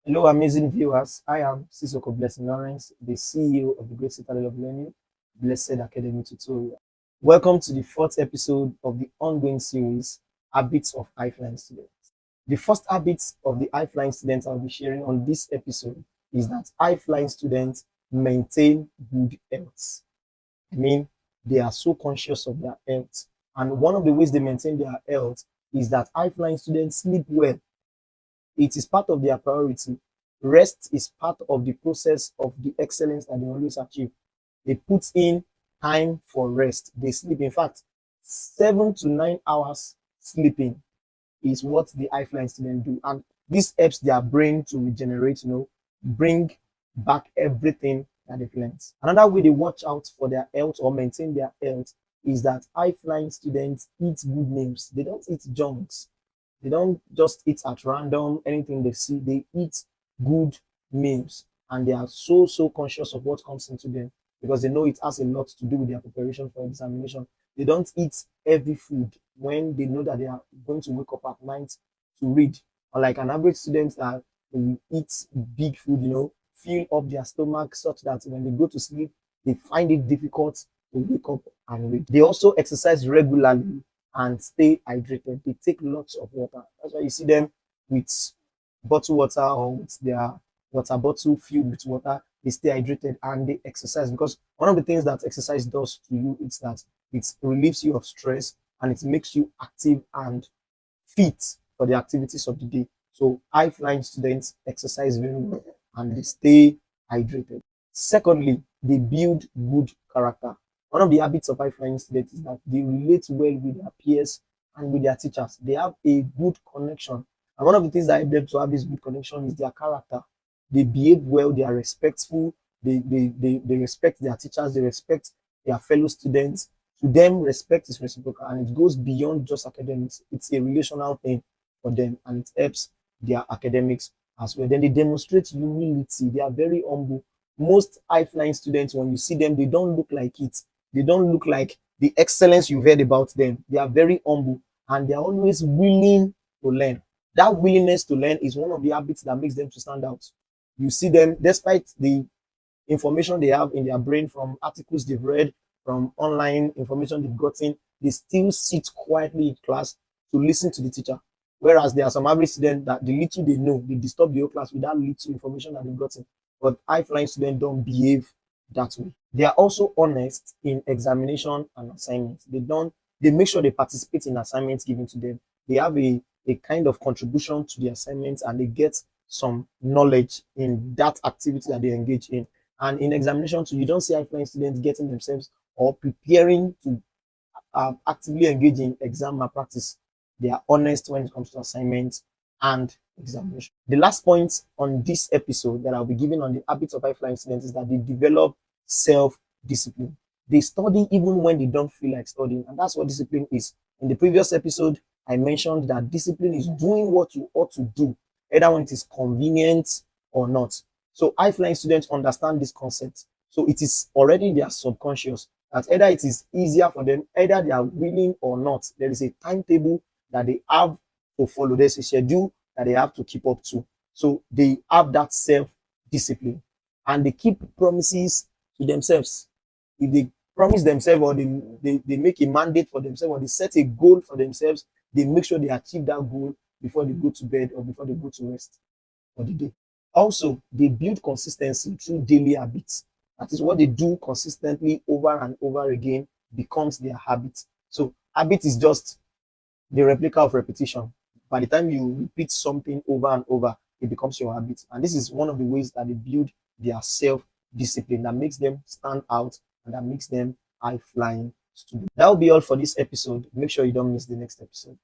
Hello, amazing viewers. I am Cissoko Blessing Lawrence, the CEO of the Great Citadel of Learning, Blessed Academy Tutorial. Welcome to the fourth episode of the ongoing series, Habits of High-Flying Students. The first habits of the high-flying students I'll be sharing on this episode is that high-flying students maintain good health. I mean, they are so conscious of their health. And one of the ways they maintain their health is that high-flying students sleep well. It is part of their priority. Rest is part of the process of the excellence that they always achieve. They put in time for rest. They sleep. In fact, 7 to 9 hours sleeping is what the high flying students do. And this helps their brain to regenerate, bring back everything that they've learned. Another way they watch out for their health or maintain their health is that high flying students eat good meals. They don't eat junks. They don't just eat at random anything they see. They eat good meals, and they are so conscious of what comes into them because they know it has a lot to do with their preparation for examination. They don't eat heavy food when they know that they are going to wake up at night to read. Unlike an average student that will eat big food, fill up their stomach such that when they go to sleep, they find it difficult to wake up and read. They also exercise regularly and stay hydrated. They take lots of water. That's why you see them with bottled water or with their water bottle filled with water. They stay hydrated and they exercise, because one of the things that exercise does to you is that it relieves you of stress and it makes you active and fit for the activities of the day. So high flying students exercise very well and they stay hydrated. Secondly, they build good character. One of the habits of high flying students is that they relate well with their peers and with their teachers. They have a good connection. And one of the things that help them to have this good connection is their character. They behave well, they are respectful, they respect their teachers, they respect their fellow students. To them, respect is reciprocal and it goes beyond just academics. It's a relational thing for them and it helps their academics as well. Then they demonstrate humility. They are very humble. Most high flying students, when you see them, they don't look like it. They don't look like the excellence you've heard about them. They are very humble and they are always willing to learn. That willingness to learn is one of the habits that makes them to stand out. You see them, despite the information they have in their brain from articles they've read, from online information they've gotten, they still sit quietly in class to listen to the teacher. Whereas there are some average students that the little they know, they disturb the whole class with that little information that they've gotten. But high flying students don't behave that way. They are also honest in examination and assignments. They make sure they participate in assignments given to them. They have a kind of contribution to the assignments and they get some knowledge in that activity that they engage in. And in examination too, you don't see high flying students getting themselves or preparing to actively engage in exam malpractice. They are honest when it comes to assignments and examination. The last point on this episode that I'll be giving on the habits of high flying students is that they develop self-discipline. They study even when they don't feel like studying, and that's what discipline is. In the previous episode, I mentioned that discipline is doing what you ought to do, either when it is convenient or not. So high flying students understand this concept. So it is already in their subconscious that either it is easier for them, either they are willing or not. There is a timetable that they have to follow. There's a schedule that they have to keep up to. So they have that self-discipline and they keep promises to themselves. If they promise themselves or they make a mandate for themselves or they set a goal for themselves, they make sure they achieve that goal before they go to bed or before they go to rest for the day. Also, they build consistency through daily habits. That is what they do consistently over and over again becomes their habit. So habit is just the replica of repetition. By the time you repeat something over and over, it becomes your habit. And this is one of the ways that they build their self-discipline that makes them stand out and that makes them high-flying students. That will be all for this episode. Make sure you don't miss the next episode.